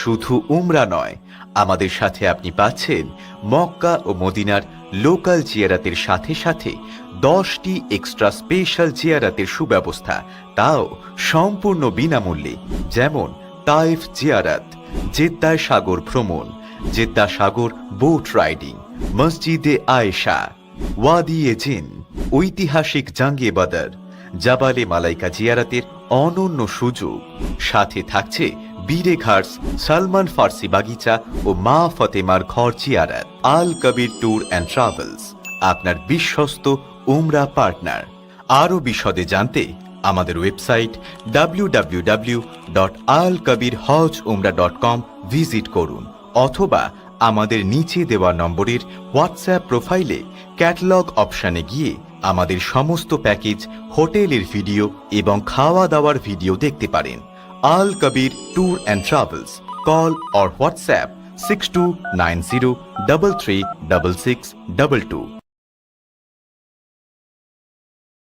শুধু উমরা নয়, আমাদের সাথে আপনি পাচ্ছেন মক্কা ও মদিনার লোকাল জিয়ারাতের সাথে সাথে 10টি এক্সট্রা স্পেশাল জিয়ারাতের সুব্যবস্থা, তাও সম্পূর্ণ বিনামূল্যে। যেমন তাইফ জিয়ারাত, জেদ্দায় সাগর ভ্রমণ, জেদ্দা সাগর বোট রাইডিং, মসজিদে আয়েশা, ওয়াদি এ জিন, ঐতিহাসিক জাঙ্গে বদর, জাবালে মালাইকা জিয়ারাতের অনন্য সুযোগ। সাথে থাকছে বীরে ঘাটস, সালমান ফার্সি বাগিচা ও মা ফতেমার ঘর জিয়ারাত। আল কবির ট্যুর অ্যান্ড ট্রাভেলস, আপনার বিশ্বস্ত উমরা পার্টনার। আরও বিশদে জানতে আমাদের ওয়েবসাইট www.alkabirhajumrah.com ভিজিট করুন, অথবা আমাদের নিচে দেওয়া নম্বরের হোয়াটসঅ্যাপ প্রোফাইলে ক্যাটালগ অপশানে গিয়ে আমাদের সমস্ত প্যাকেজ, হোটেলের ভিডিও এবং খাওয়া দাওয়ার ভিডিও দেখতে পারেন। Al Kabir tour and travels, call or WhatsApp 6290336622।